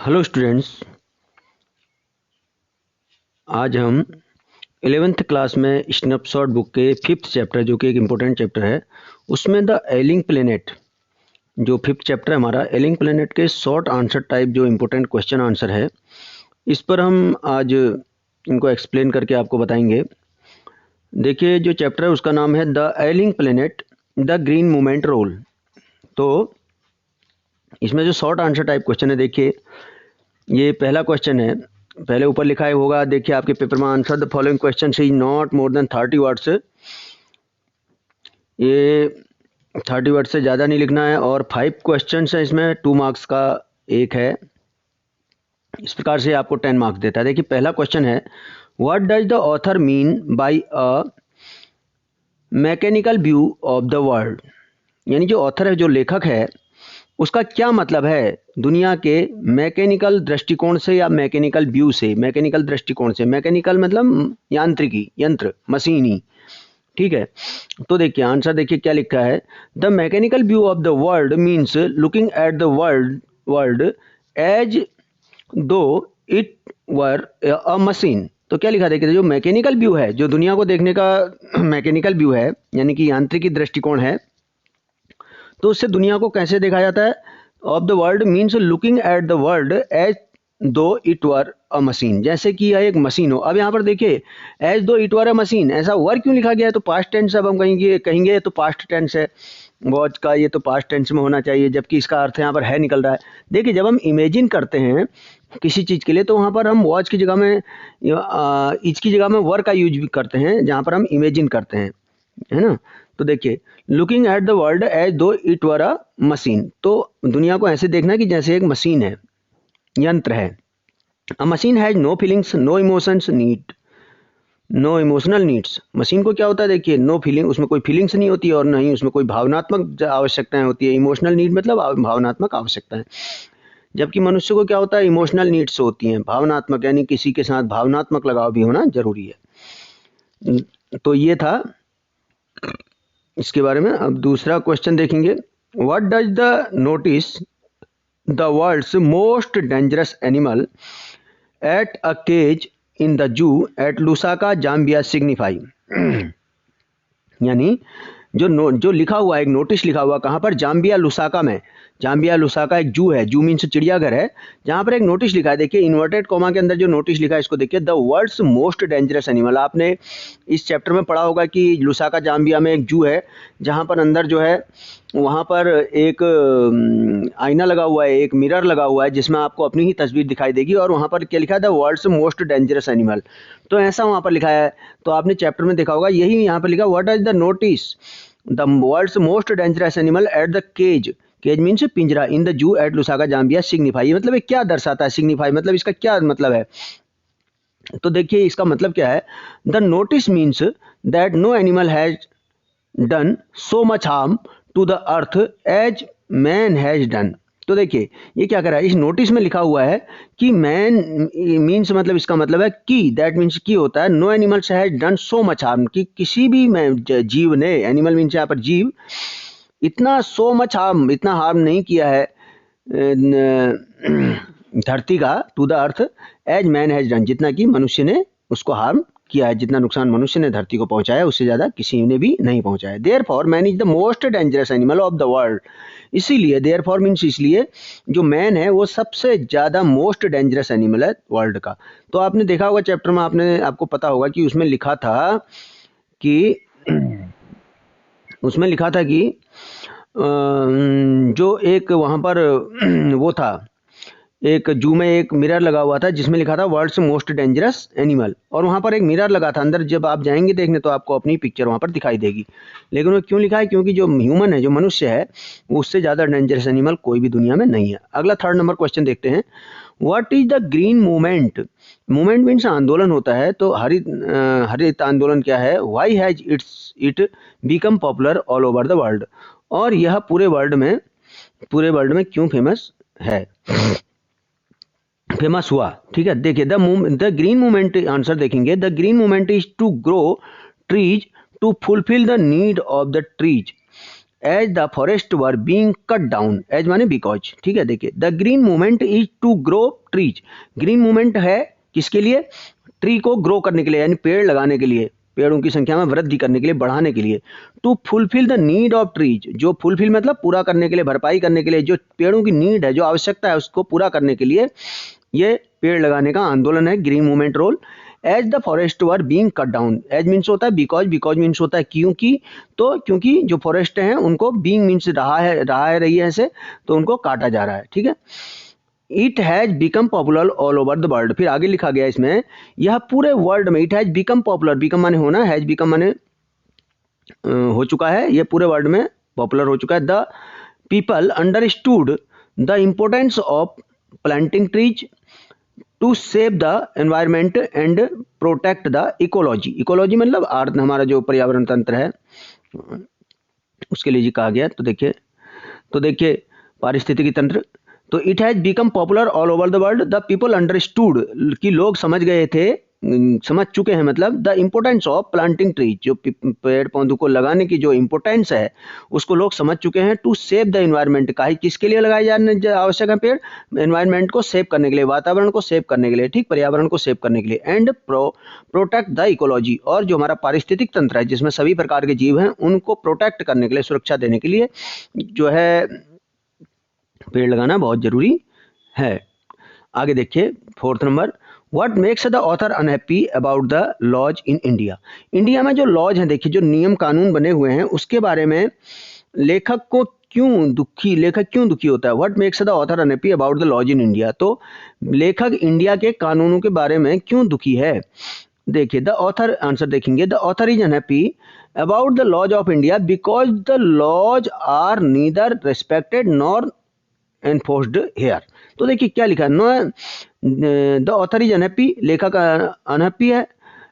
Hello students, आज हम 11th class में स्नैपशॉट बुक के 5th चैप्टर जो कि एक इम्पोर्टेंट चैप्टर है उसमें द एलिंग प्लेनेट जो 5th चैप्टर है हमारा एलिंग प्लेनेट के शॉर्ट आंसर टाइप जो इम्पोर्टेंट क्वेश्चन आंसर है इस पर हम आज इनको एक्सप्लेन करके आपको बताएंगे। देखिए जो चैप्टर है उसका नाम है the ailing planet the green movement role. तो इसमें जो शॉर्ट आंसर टाइप क्वेश्चन है, देखिए ये पहला क्वेश्चन है। पहले ऊपर लिखा है होगा, देखिए आपके पेपर में, answer the following question is not more than 30 words. ये 30 वर्ड से ज़्यादा नहीं लिखना है और 5 क्वेश्चन है इसमें, 2 मार्क्स का एक है। इस प्रकार से आपको 10 मार्क्स देता है। देखिए पहला क्वेश्चन है, what does the author mean by a mechanical view of the world. यानी जो ऑथर है, जो लेखक है, उसका क्या मतलब है दुनिया के मैकेनिकल दृष्टिकोण से या मैकेनिकल व्यू से। मैकेनिकल दृष्टिकोण से, मैकेनिकल मतलब यांत्रिकी, यंत्र, मशीनी, ठीक है। तो देखिए आंसर, देखिए क्या लिखा है, the mechanical view of the world means looking at the world as though it were a machine. तो क्या लिखा, देखिए जो मैकेनिकल व्यू है, जो दुनिया को देखने का मैकेनिकल व्यू है यानी कि यांत्रिकी दृष्टिकोण है, तो उससे दुनिया को कैसे देखा जाता है। Of the world means looking at the world as though it were a machine, जैसे कि यह एक मशीन हो। अब यहाँ पर देखिए as though it were a machine, ऐसा वर क्यों लिखा गया है, तो पास्ट टेंस। अब हम कहेंगे तो पास्ट टेंस है वॉच का, ये तो पास्ट टेंस में होना चाहिए, जबकि इसका अर्थ यहाँ पर है निकल रहा है। देखिए जब हम इमेजिन करते हैं किसी चीज़ के लिए तो वहाँ पर हम वॉच की जगह में इज की जगह में वर का यूज भी करते हैं जहाँ पर हम इमेजिन करते हैं, है ना। तो देखिए looking at the world as though it were a machine, तो दुनिया को ऐसे देखना कि जैसे एक मशीन है, यंत्र है। A machine has no feelings no emotions need no emotional needs. Machine को क्या होता है, देखिए नो फीलिंग, उसमें कोई फीलिंग्स नहीं होती और नहीं उसमें कोई भावनात्मक आवश्यकताएं होती है। इमोशनल नीड मतलब भावनात्मक आवश्यकताएं, जबकि मनुष्य को क्या होता है, इमोशनल नीड्स होती हैं, भावनात्मक, यानी किसी के साथ भावनात्मक लगाव भी होना जरूरी है। तो ये था इसके बारे में। अब दूसरा क्वेश्चन देखेंगे, what does the notice the world's most dangerous animal at a cage in the zoo at Lusaka Zambia signify. यानी जो लिखा हुआ है, एक नोटिस लिखा हुआ कहाँ पर, जाम्बिया लुसाका में। जाम्बिया लुसाका एक जू है, जू मीन्स चिड़ियाघर है, जहाँ पर एक नोटिस लिखा है। देखिए इन्वर्टेड कॉमा के अंदर जो नोटिस लिखा है इसको देखिए, the world's most dangerous animal. आपने इस चैप्टर में पढ़ा होगा कि लुसाका जाम्बिया में एक जू है जहाँ पर अंदर जो है वहाँ पर एक आईना लगा हुआ है, एक मिरर लगा हुआ है जिसमें आपको अपनी ही तस्वीर दिखाई देगी, और वहाँ पर क्या लिखा है, the world's most dangerous animal. तो ऐसा वहाँ पर लिखा है। तो आपने चैप्टर में देखा होगा, यही यहाँ पर लिखा, what is the notice the world's most dangerous animal at the cage, cage means पिंजरा, in the zoo at Lusaka Zambia signify. मतलब ये क्या दर्शाता है, सिग्निफाई मतलब इसका क्या मतलब है। तो देखिए इसका मतलब क्या है, the notice means that no animal has done so much harm to the earth as man has done. तो देखिए ये क्या कर रहा है, इस नोटिस में लिखा हुआ है कि मैन मीन्स, मतलब इसका मतलब है कि, दैट मीन्स की होता है, no animals has done so much harm, कि किसी भी जीव ने, एनिमल मीन्स यहाँ पर जीव, इतना सो मच हार्म, इतना हार्म नहीं किया है धरती का, to the earth as man has done, जितना कि मनुष्य ने उसको हार्म किया है। जितना नुकसान मनुष्य ने धरती को पहुंचाया उससे ज्यादा किसी ने भी नहीं पहुंचाया। Therefore man is the most dangerous animal of the world. इसीलिए देयरफॉर मीन्स इसलिए, जो मैन है वो सबसे ज्यादा मोस्ट डेंजरस एनिमल है वर्ल्ड का। तो आपने देखा होगा चैप्टर में, आपको पता होगा कि उसमें लिखा था कि जो एक वहां पर वो था, एक जू में एक मिरर लगा हुआ था जिसमें लिखा था वर्ल्ड्स मोस्ट डेंजरस एनिमल, और वहां पर एक मिरर लगा था अंदर। जब आप जाएंगे देखने तो आपको अपनी पिक्चर वहां पर दिखाई देगी। लेकिन वो क्यों लिखा है, क्योंकि जो ह्यूमन है, जो मनुष्य है, उससे ज्यादा डेंजरस एनिमल कोई भी दुनिया में नहीं है। अगला 3rd नंबर क्वेश्चन देखते हैं, what is the green movement. Movement means आंदोलन होता है, तो हरित आंदोलन क्या है, why has it become popular all over the world, और यह पूरे वर्ल्ड में क्यों फेमस हुआ। ठीक है, देखिए द ग्रीन मूवमेंट, आंसर देखेंगे, the green movement is to grow trees to fulfil the need of the trees as the forest were being cut down, as माने बिकॉज, ठीक है। देखिए the green movement is to grow trees, green movement है किसके लिए, tree को grow करने के लिए, यानी पेड़ लगाने के लिए, पेड़ों की संख्या में वृद्धि करने के लिए, बढ़ाने के लिए। To fulfil the need of trees, जो फुलफिल मतलब पूरा करने के लिए, भरपाई करने के लिए, जो पेड़ों की नीड है, जो आवश्यकता है उसको पूरा करने के लिए ये पेड़ लगाने का आंदोलन है, green movement role. As the forest were being cut down, as means होता है बिकॉज, बिकॉज मीन्स होता है क्योंकि, तो क्योंकि जो फॉरेस्ट हैं उनको, बीइंग मीन्स रहा है रही है ऐसे, तो उनको काटा जा रहा है, ठीक है। It has become popular all over the world, फिर आगे लिखा गया इसमें, यह पूरे वर्ल्ड में, it has become popular, become माने होना, हैज बिकम माने हो चुका है, ये पूरे वर्ल्ड में पॉपुलर हो चुका है। The people understood the importance of planting trees to save the environment and protect the ecology, ecology मतलब अर्थ, हमारा जो पर्यावरण तंत्र है उसके लिए जी कहा गया। तो देखिए पारिस्थितिकी तंत्र, तो it has become popular all over the world, the people understood, कि लोग समझ गए थे, समझ चुके हैं मतलब, the importance of planting trees, जो पेड़ पौधों को लगाने की जो इम्पोर्टेंस है उसको लोग समझ चुके हैं। टू सेव द एनवायरनमेंट, का किसके लिए लगाए जाने आवश्यक है पेड़, एनवायरनमेंट को सेव करने के लिए, वातावरण को सेव करने के लिए, ठीक, पर्यावरण को सेव करने के लिए। एंड प्रोटेक्ट द इकोलॉजी, और जो हमारा पारिस्थितिक तंत्र है जिसमें सभी प्रकार के जीव हैं उनको प्रोटेक्ट करने के लिए, सुरक्षा देने के लिए जो है पेड़ लगाना बहुत जरूरी है। आगे देखिए 4th number, what makes the author unhappy about the laws in India, India में जो लॉज हैं, देखिए जो नियम कानून बने हुए हैं उसके बारे में लेखक क्यों दुखी होता है। What makes the author unhappy about the laws in India, तो लेखक इंडिया के कानूनों के बारे में क्यों दुखी है। देखिए द ऑथर, आंसर देखेंगे, the author is unhappy about the laws of India because the laws are neither respected nor enforced here. तो देखिए क्या लिखा है, द ऑथर इज अनहैप्पी, लेखक अनहैप्पी है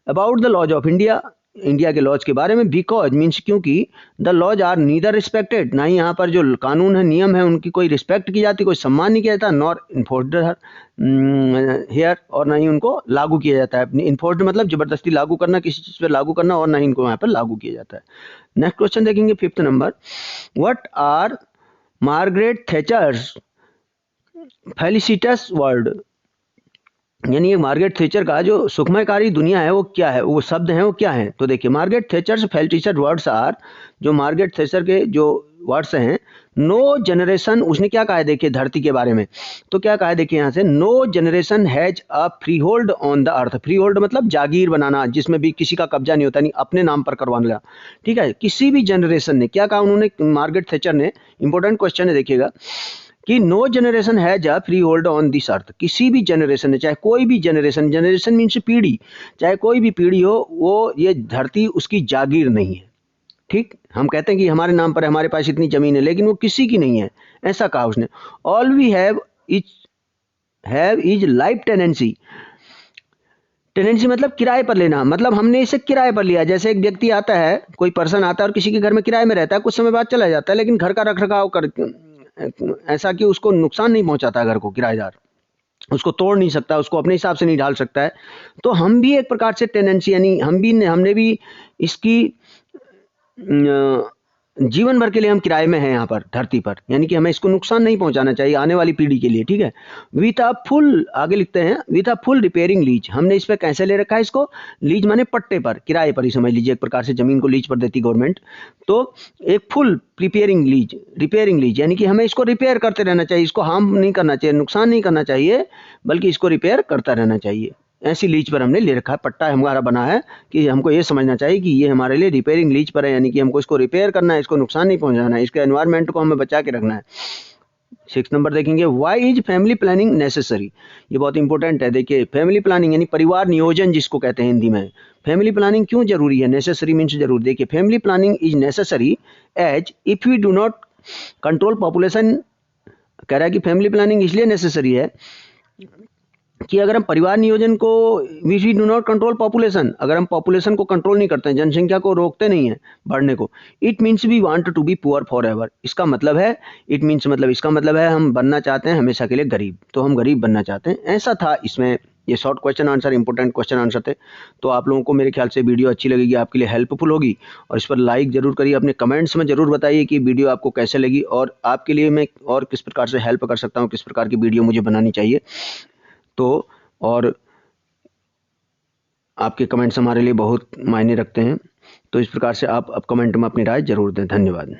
about the laws of India, India के laws के बारे में, बिकॉज मीन्स क्योंकि, the laws are neither respected, ना ही यहाँ पर जो कानून है, नियम है, उनकी कोई रिस्पेक्ट की जाती, कोई सम्मान नहीं किया जाता, नॉर इन्फोर्स्ड हेयर, और ना ही उनको लागू किया जाता है। इन्फोर्स्ड मतलब जबरदस्ती लागू करना, किसी चीज़ पर लागू करना, और ना ही इनको यहाँ पर लागू किया जाता है। नेक्स्ट क्वेश्चन देखेंगे 5th number, what are Margaret Thatcher's felicitous word, यानी ये मार्गरेट थैचर का जो सुखमयकारी दुनिया है वो क्या है, वो शब्द हैं वो क्या है। तो देखिए मार्गरेट थैचर्स फेलिसिटस वर्ड्स आर, जो मार्गरेट थैचर के जो वर्ड्स हैं, नो जनरेशन, उसने क्या कहा है देखिए धरती के बारे में, तो क्या कहा है देखिए यहाँ से, no generation has a freehold on the earth, freehold मतलब जागीर बनाना, जिसमें भी किसी का कब्जा नहीं होता, नहीं अपने नाम पर करवाना, ठीक है। किसी भी जनरेशन ने, क्या कहा उन्होंने, मार्गरेट थैचर ने, इंपॉर्टेंट क्वेश्चन है देखिएगा, कि no generation has a freehold on this earth, किसी भी जनरेशन ने, चाहे कोई भी जनरेशन, जनरेशन मीन्स पीढ़ी, चाहे कोई भी पीढ़ी हो, वो ये धरती उसकी जागीर नहीं है, ठीक। हम कहते हैं कि हमारे नाम पर हमारे पास इतनी जमीन है, लेकिन वो किसी की नहीं है, ऐसा कहा उसने। All we have is life tenancy, tenancy मतलब किराए पर लेना, मतलब हमने इसे किराए पर लिया। जैसे एक व्यक्ति आता है, कोई पर्सन आता है और किसी के घर में किराए में रहता है, कुछ समय बाद चला जाता है, लेकिन घर का रखरखाव कर, ऐसा कि उसको नुकसान नहीं पहुंचाता घर को, किराएदार उसको तोड़ नहीं सकता, उसको अपने हिसाब से नहीं ढाल सकता है। तो हम भी एक प्रकार से टेनेंसी, यानी हमने भी इसकी जीवन भर के लिए हम किराए में हैं यहाँ पर धरती पर, यानी कि हमें इसको नुकसान नहीं पहुंचाना चाहिए आने वाली पीढ़ी के लिए, ठीक है। विथ अ फुल, आगे लिखते हैं, with a full repairing lease, हमने इस पर कैसे ले रखा है इसको, लीज माने पट्टे पर, किराए पर ही समझ लीजिए, एक प्रकार से जमीन को लीज पर देती गवर्नमेंट। तो एक फुल रिपेयरिंग लीज यानी कि हमें इसको रिपेयर करते रहना चाहिए, इसको हार्म नहीं करना चाहिए, नुकसान नहीं करना चाहिए, बल्कि इसको रिपेयर करता रहना चाहिए। ऐसी लीज पर हमने ले रखा है, पट्टा हमारा बना है कि हमको ये समझना चाहिए कि ये हमारे लिए रिपेयरिंग लीज पर है, यानी कि हमको इसको रिपेयर करना है, इसको नुकसान नहीं पहुंचाना है, इसके एनवायरनमेंट को हमें बचा के रखना है। 6 नंबर देखेंगे, why is family planning necessary, ये बहुत इंपॉर्टेंट है। देखिए फैमिली प्लानिंग यानी परिवार नियोजन जिसको कहते हैं हिंदी में, फैमिली प्लानिंग क्यों जरूरी है, नेसेसरी मीन्स जरूर। देखिए family planning is necessary as if we do not control population, कह रहा है कि फैमिली प्लानिंग इसलिए नेसेसरी है कि अगर हम परिवार नियोजन को, we do not control population, अगर हम पॉपुलेशन को कंट्रोल नहीं करते हैं, जनसंख्या को रोकते नहीं हैं बढ़ने को, it means we want to be poor forever, इसका मतलब है, इट मीन्स मतलब इसका मतलब है हम बनना चाहते हैं हमेशा के लिए गरीब, तो हम गरीब बनना चाहते हैं, ऐसा था इसमें ये short question answer, important question answer थे। तो आप लोगों को मेरे ख्याल से वीडियो अच्छी लगेगी, आपके लिए हेल्पफुल होगी, और इस पर लाइक ज़रूर करिए। अपने कमेंट्स में ज़रूर बताइए कि वीडियो आपको कैसे लगी और आपके लिए मैं और किस प्रकार से हेल्प कर सकता हूँ, किस प्रकार की वीडियो मुझे बनानी चाहिए। तो और आपके कमेंट्स हमारे लिए बहुत मायने रखते हैं। तो इस प्रकार से आप अब कमेंट में अपनी राय ज़रूर दें। धन्यवाद।